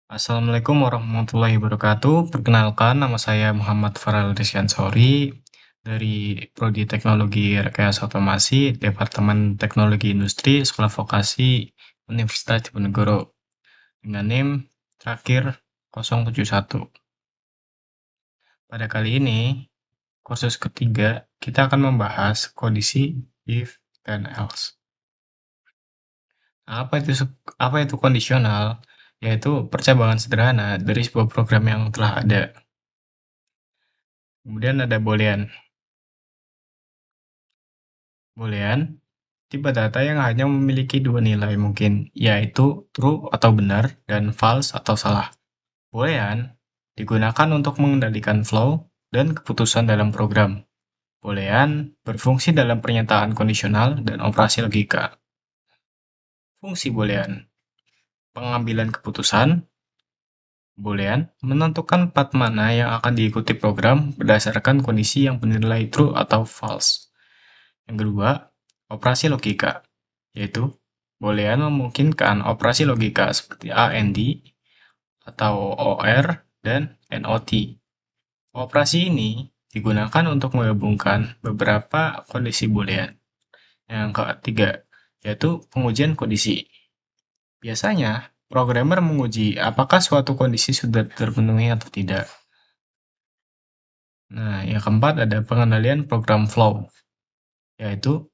Assalamualaikum warahmatullahi wabarakatuh. Perkenalkan, nama saya Muhammad Farel Rizyansori dari Prodi Teknologi Rekayasa Otomasi, Departemen Teknologi Industri, Sekolah Vokasi Universitas Diponegoro, dengan NIM terakhir 071. Pada kali ini, kursus ketiga, kita akan membahas kondisi if dan else. Nah, apa itu kondisional? Yaitu percabangan sederhana dari sebuah program yang telah ada. Kemudian ada boolean. Boolean tipe data yang hanya memiliki dua nilai mungkin, yaitu true atau benar dan false atau salah. Boolean digunakan untuk mengendalikan flow dan keputusan dalam program. Boolean berfungsi dalam pernyataan kondisional dan operasi logika. Fungsi boolean: pengambilan keputusan. Boolean menentukan path mana yang akan diikuti program berdasarkan kondisi yang bernilai true atau false. Yang kedua, operasi logika, yaitu boolean memungkinkan operasi logika seperti AND atau OR dan NOT. Operasi ini digunakan untuk menggabungkan beberapa kondisi boolean. Yang ketiga, yaitu pengujian kondisi. Biasanya, programmer menguji apakah suatu kondisi sudah terpenuhi atau tidak. Nah, yang keempat ada pengendalian program flow, yaitu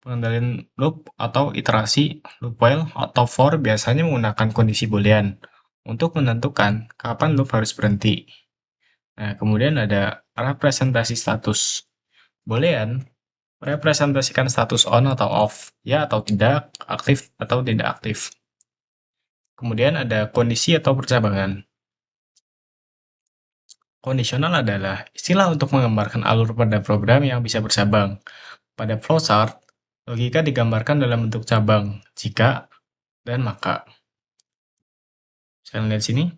pengendalian loop atau iterasi. Loop while atau for biasanya menggunakan kondisi boolean untuk menentukan kapan loop harus berhenti. Nah, kemudian ada representasi status. Boolean merepresentasikan status on atau off, ya atau tidak, aktif atau tidak aktif. Kemudian ada kondisi atau percabangan. Kondisional adalah istilah untuk menggambarkan alur pada program yang bisa bercabang. Pada flowchart, logika digambarkan dalam bentuk cabang, jika, dan maka. Saya lihat sini.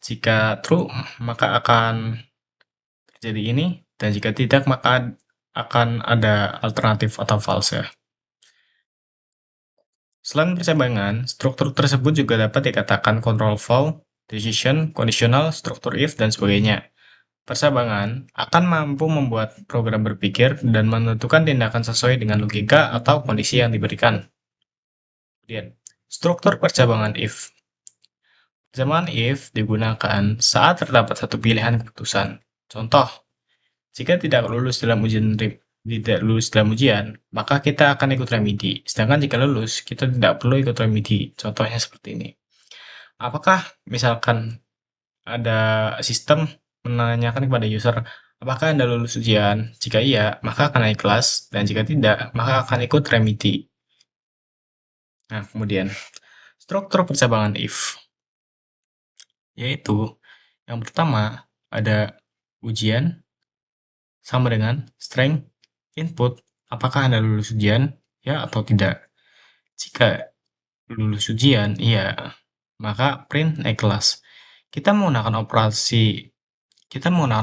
Jika true, maka akan terjadi ini, dan jika tidak, maka akan ada alternatif atau false ya. Selain percabangan, struktur tersebut juga dapat dikatakan control flow, decision, conditional, struktur if, dan sebagainya. Percabangan akan mampu membuat program berpikir dan menentukan tindakan sesuai dengan logika atau kondisi yang diberikan. Kemudian, struktur percabangan if. Percabangan if digunakan saat terdapat satu pilihan keputusan. Contoh, jika tidak lulus dalam ujian, maka kita akan ikut remedi. Sedangkan jika lulus, kita tidak perlu ikut remedi. Contohnya seperti ini. Apakah misalkan ada sistem menanyakan kepada user, apakah Anda lulus ujian? Jika iya, maka akan naik kelas, dan jika tidak, maka akan ikut remedi. Nah, kemudian, struktur percabangan if, yaitu yang pertama ada ujian sama dengan string input, apakah Anda lulus ujian, ya atau tidak. Jika lulus ujian, iya, maka print naik kelas. Kita menggunakan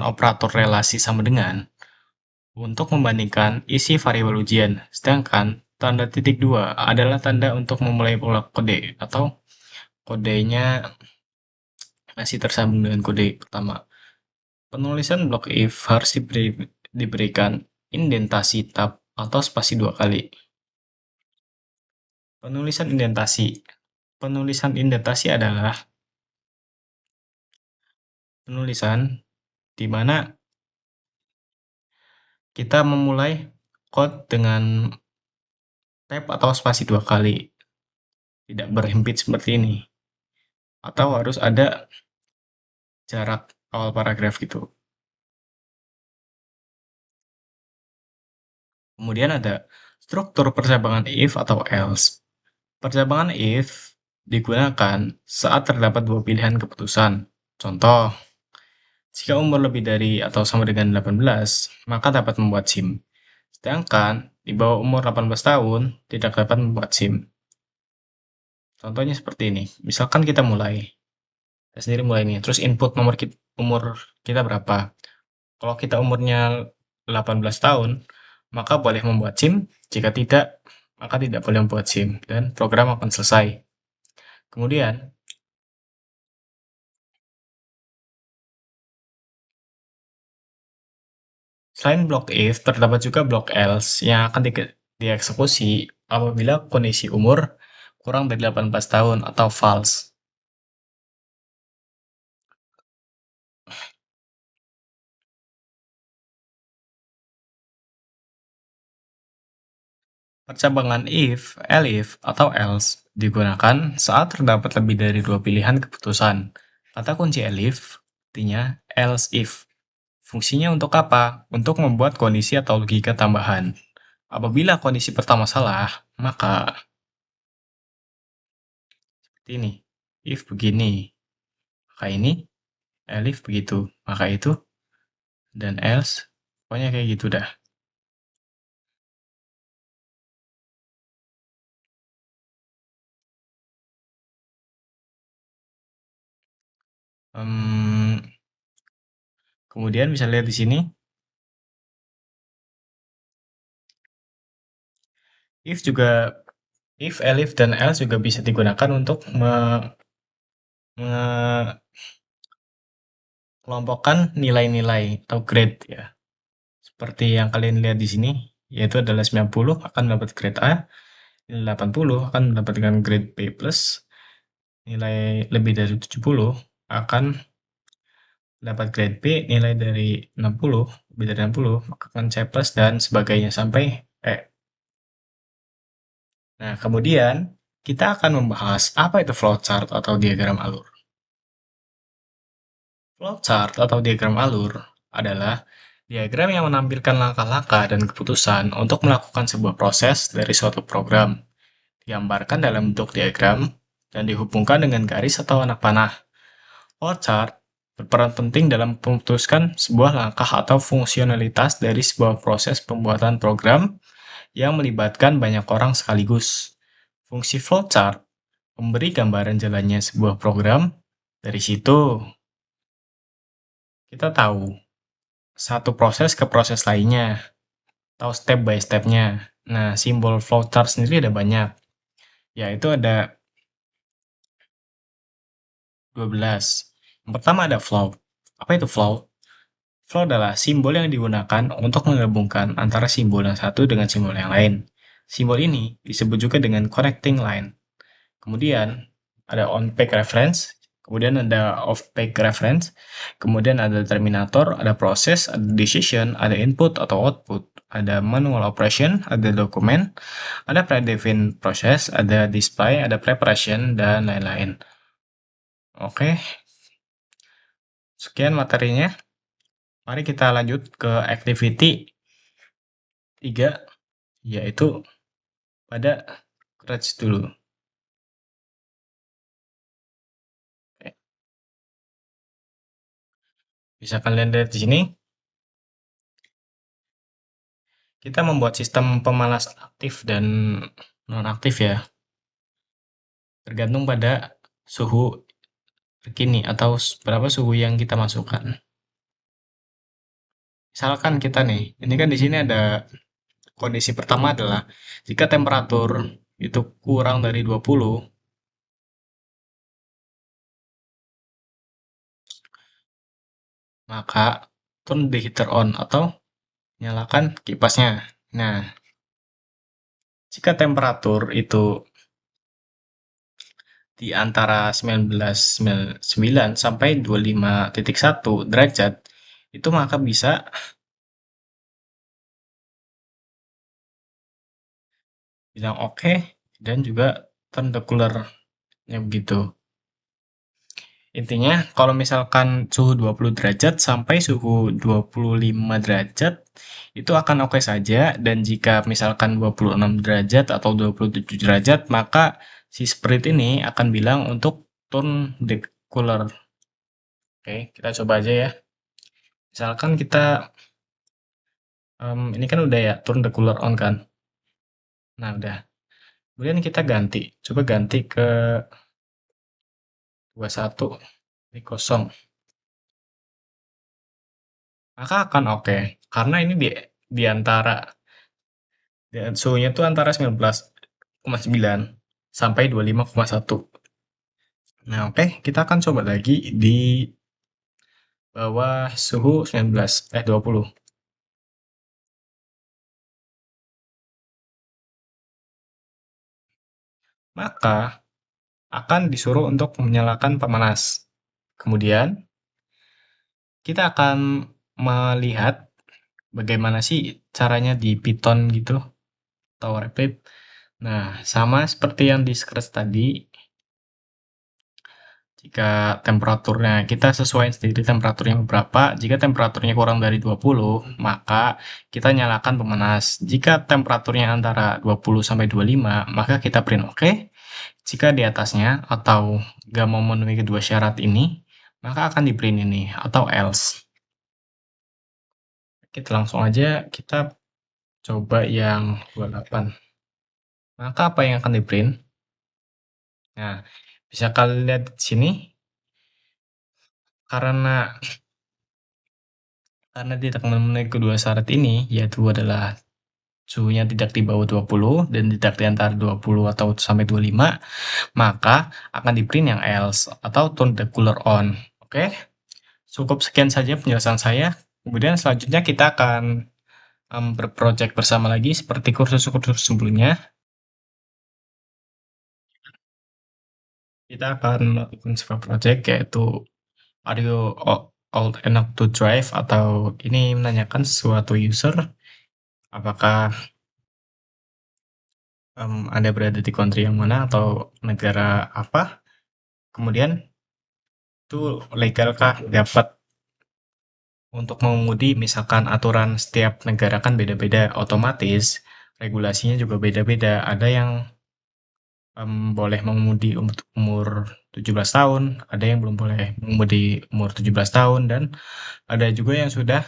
operator relasi sama dengan untuk membandingkan isi variabel ujian, sedangkan tanda titik 2 adalah tanda untuk memulai pola kode atau kodenya masih tersambung dengan kode pertama. Penulisan blok if harus diberikan indentasi tab atau spasi 2 kali. Penulisan indentasi adalah penulisan di mana kita memulai code dengan tab atau spasi 2 kali. Tidak berhimpit seperti ini. Atau harus ada jarak awal paragraf gitu. Kemudian ada struktur percabangan if atau else. Percabangan if digunakan saat terdapat dua pilihan keputusan. Contoh, jika umur lebih dari atau sama dengan 18, maka dapat membuat SIM. Sedangkan di bawah umur 18 tahun tidak dapat membuat SIM. Contohnya seperti ini. Misalkan kita sendiri mulai nih, terus input umur kita berapa. Kalau kita umurnya 18 tahun, maka boleh membuat SIM, jika tidak, maka tidak boleh membuat SIM dan program akan selesai. Kemudian, selain blok if, terdapat juga blok else yang akan dieksekusi apabila kondisi umur kurang dari 18 tahun atau false. Percabangan if, elif, atau else digunakan saat terdapat lebih dari dua pilihan keputusan. Kata kunci elif artinya else if. Fungsinya untuk apa? Untuk membuat kondisi atau logika tambahan. Apabila kondisi pertama salah, maka seperti ini. If begini, maka ini, elif begitu, maka itu, dan else, pokoknya kayak gitu dah. Hmm, kemudian bisa lihat di sini, if juga, if, elif, dan else juga bisa digunakan untuk mengelompokkan nilai-nilai atau grade ya. Seperti yang kalian lihat di sini, yaitu adalah 90 akan mendapat grade A, 80 akan mendapatkan grade B+, nilai lebih dari 70 akan dapat grade B, nilai dari 60, lebih dari 60, maka akan C+, dan sebagainya sampai E. Nah, kemudian kita akan membahas apa itu flowchart atau diagram alur. Flowchart atau diagram alur adalah diagram yang menampilkan langkah-langkah dan keputusan untuk melakukan sebuah proses dari suatu program. Digambarkan dalam bentuk diagram dan dihubungkan dengan garis atau anak panah. Flowchart berperan penting dalam memutuskan sebuah langkah atau fungsionalitas dari sebuah proses pembuatan program yang melibatkan banyak orang sekaligus. Fungsi flowchart memberi gambaran jalannya sebuah program. Dari situ, kita tahu satu proses ke proses lainnya, tahu step by step-nya. Nah, simbol flowchart sendiri ada banyak, yaitu ada 12. Yang pertama ada flow. Apa itu flow? Flow adalah simbol yang digunakan untuk menggabungkan antara simbol yang satu dengan simbol yang lain. Simbol ini disebut juga dengan connecting line. Kemudian ada on-page reference, kemudian ada off-page reference, kemudian ada terminator, ada proses, ada decision, ada input atau output, ada manual operation, ada dokumen, ada predefined process, ada display, ada preparation, dan lain-lain. Oke, sekian materinya. Mari kita lanjut ke activity 3, yaitu pada scratch dulu. Oke. Bisa kalian lihat di sini, kita membuat sistem pemalas aktif dan nonaktif ya, tergantung pada suhu terkini atau berapa suhu yang kita masukkan. Misalkan kita nih, ini kan di sini ada kondisi pertama adalah jika temperatur itu kurang dari 20, maka turn the heater on atau nyalakan kipasnya. Nah, jika temperatur itu di antara 19,9 sampai 25,1 derajat, itu maka bisa bilang oke, dan juga turn the cooler-nya begitu. Intinya, kalau misalkan suhu 20 derajat sampai suhu 25 derajat, itu akan oke saja, dan jika misalkan 26 derajat atau 27 derajat, maka si Spirit ini akan bilang untuk turn the cooler. Oke, kita coba aja ya. Misalkan kita, ini kan udah ya, turn the cooler on kan. Nah, udah. Kemudian kita ganti. Coba ganti ke 21. Ini kosong. Maka akan oke. Karena ini di antara Dan suhunya itu antara 19,9 sampai 25,1. Nah, oke, kita akan coba lagi di bawah suhu 20. Maka akan disuruh untuk menyalakan pemanas. Kemudian kita akan melihat bagaimana sih caranya di Python gitu atau Replit. Nah, sama seperti yang di Scratch tadi, jika temperaturnya kita sesuaikan sendiri temperaturnya berapa, jika temperaturnya kurang dari 20, maka kita nyalakan pemanas. Jika temperaturnya antara 20 sampai 25, maka kita print OK. Jika di atasnya atau nggak memenuhi kedua syarat ini, maka akan di print ini atau else. Kita langsung aja kita coba yang 28. Maka apa yang akan di print? Nah, bisa kalian lihat di sini karena tidak memenuhi kedua syarat ini, yaitu adalah suhunya tidak di bawah 20 dan tidak di antara 20 atau sampai 25, maka akan di print yang else atau turn the cooler on. Oke, cukup sekian saja penjelasan saya. Kemudian selanjutnya kita akan berproject bersama lagi seperti kursus-kursus sebelumnya. Kita akan melakukan sebuah project yaitu Are you old enough to drive? Atau ini menanyakan suatu user apakah Anda berada di country yang mana atau negara apa. Kemudian itu legalkah dapat untuk mengemudi, misalkan aturan setiap negara kan beda-beda, otomatis regulasinya juga beda-beda. Ada yang boleh mengemudi untuk umur 17 tahun, ada yang belum boleh mengemudi umur 17 tahun, dan ada juga yang sudah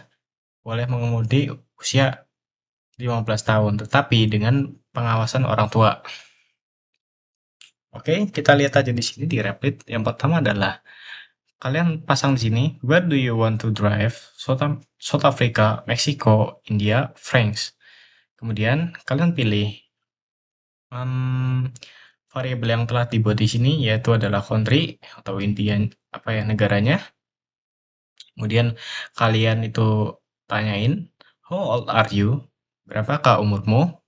boleh mengemudi usia 15 tahun, tetapi dengan pengawasan orang tua. Oke, kita lihat aja di sini di Replit. Yang pertama adalah kalian pasang di sini, where do you want to drive? South Africa, Mexico, India, France. Kemudian kalian pilih variabel yang telah dibuat di sini, yaitu adalah country atau intian apa ya negaranya. Kemudian kalian itu tanyain, how old are you? Berapakah umurmu?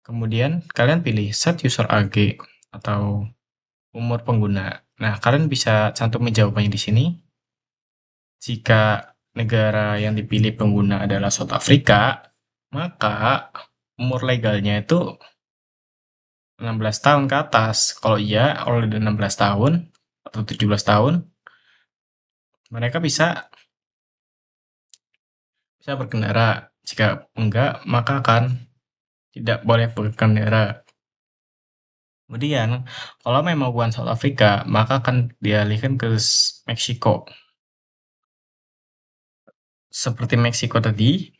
Kemudian kalian pilih set user AG atau umur pengguna. Nah, kalian bisa cantumin jawabannya di sini. Jika negara yang dipilih pengguna adalah South Africa, maka umur legalnya itu 16 tahun ke atas. Kalau iya, kalau udah 16 tahun atau 17 tahun, mereka bisa berkendara. Jika enggak, maka akan tidak boleh berkendara. Kemudian, kalau memang bukan South Africa, maka akan dialihkan ke Meksiko. Seperti Meksiko tadi,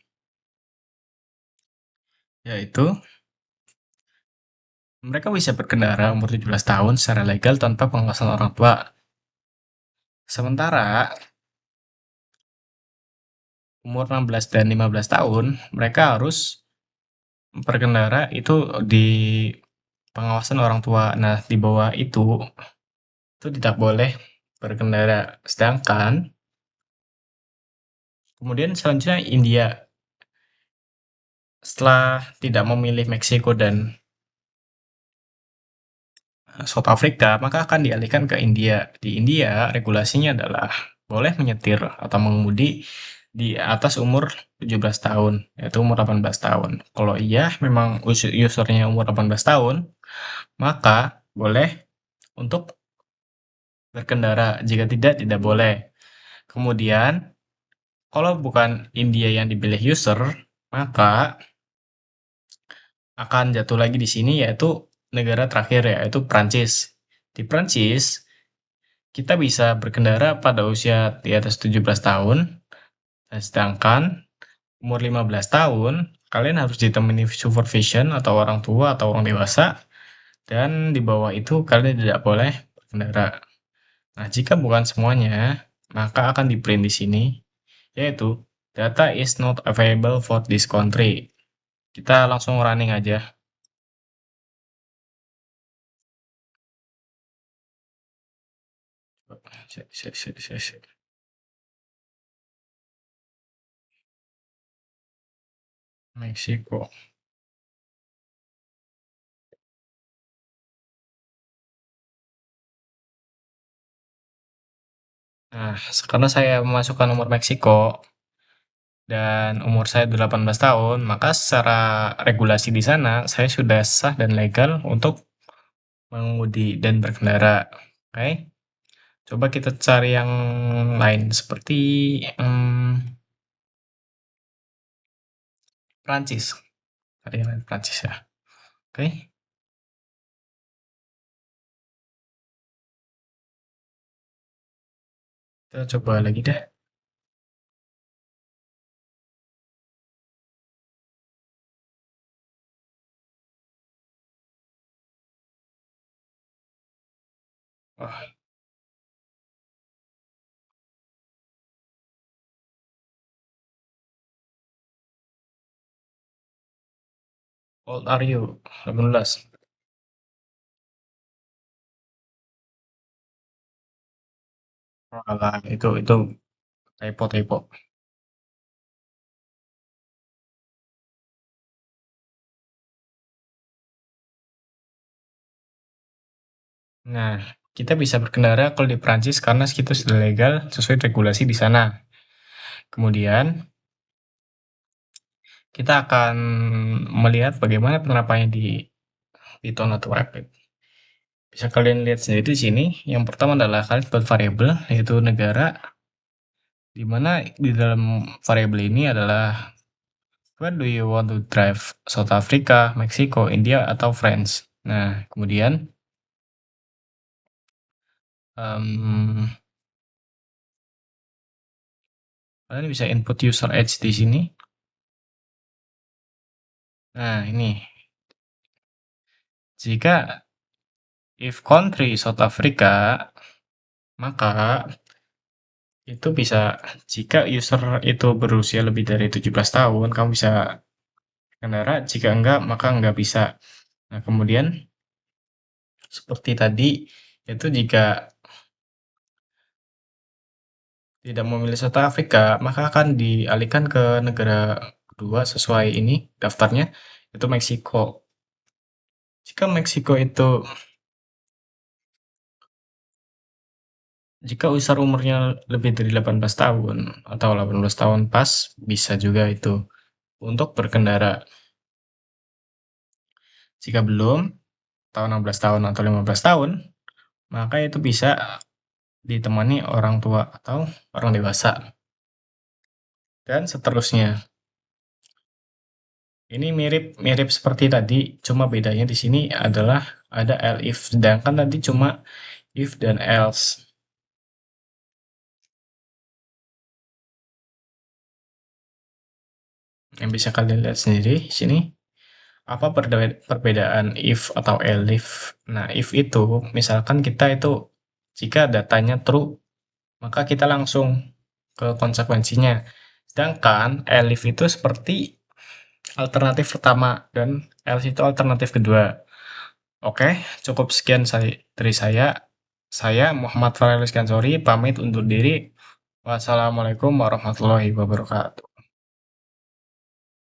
yaitu mereka bisa berkendara umur 17 tahun secara legal tanpa pengawasan orang tua. Sementara umur 16 dan 15 tahun, mereka harus berkendara itu di pengawasan orang tua. Nah, di bawah itu tidak boleh berkendara. Sedangkan kemudian selanjutnya India. Setelah tidak memilih Meksiko dan South Africa, maka akan dialihkan ke India. Di India, regulasinya adalah boleh menyetir atau mengemudi di atas umur 17 tahun, yaitu umur 18 tahun. Kalau iya, memang usernya umur 18 tahun, maka boleh untuk berkendara. Jika tidak, tidak boleh. Kemudian, kalau bukan India yang dipilih user, maka akan jatuh lagi di sini yaitu negara terakhir yaitu Prancis. Di Prancis, kita bisa berkendara pada usia di atas 17 tahun, dan sedangkan umur 15 tahun, kalian harus ditemani supervision atau orang tua atau orang dewasa, dan di bawah itu kalian tidak boleh berkendara. Nah, jika bukan semuanya, maka akan di print di sini, yaitu data is not available for this country. Kita langsung running aja. Meksiko. Nah, karena saya memasukkan umur Meksiko dan umur saya 18 tahun, maka secara regulasi di sana saya sudah sah dan legal untuk mengemudi dan berkendara. Oke, coba kita cari yang lain seperti Prancis. Cari yang lain Prancis ya. Oke, kita coba lagi deh. Wah, old are you? 18. Alah, itu typo. Nah, kita bisa berkendara kalau di Prancis karena itu sudah legal sesuai regulasi di sana. Kemudian, kita akan melihat bagaimana penerapannya di Tone atau Rapid. Bisa kalian lihat sendiri di sini. Yang pertama adalah kalian buat variabel, yaitu negara, di mana di dalam variabel ini adalah where do you want to drive? South Africa, Meksiko, India, atau France. Nah, kemudian em, kalian bisa input user age di sini. Nah, ini jika if country South Africa, maka itu bisa jika user itu berusia lebih dari 17 tahun, kamu bisa kendaraan, jika enggak, maka enggak bisa. Nah, kemudian seperti tadi, itu jika tidak memilih South Africa, maka akan dialihkan ke negara kedua sesuai ini daftarnya, itu Meksiko. Jika Meksiko itu Jika user umurnya lebih dari 18 tahun atau 18 tahun pas, bisa juga itu untuk berkendara. Jika belum, tahun 16 tahun atau 15 tahun, maka itu bisa ditemani orang tua atau orang dewasa. Dan seterusnya. Ini mirip seperti tadi, cuma bedanya di sini adalah ada elif, sedangkan tadi cuma if dan else. Yang bisa kalian lihat sendiri di sini. Apa perbedaan if atau elif? Nah, if itu misalkan kita itu jika datanya true, maka kita langsung ke konsekuensinya. Sedangkan elif itu seperti alternatif pertama dan else itu alternatif kedua. Oke, cukup sekian dari saya. Saya Muhammad Farel Iskansori pamit undur diri. Wassalamualaikum warahmatullahi wabarakatuh.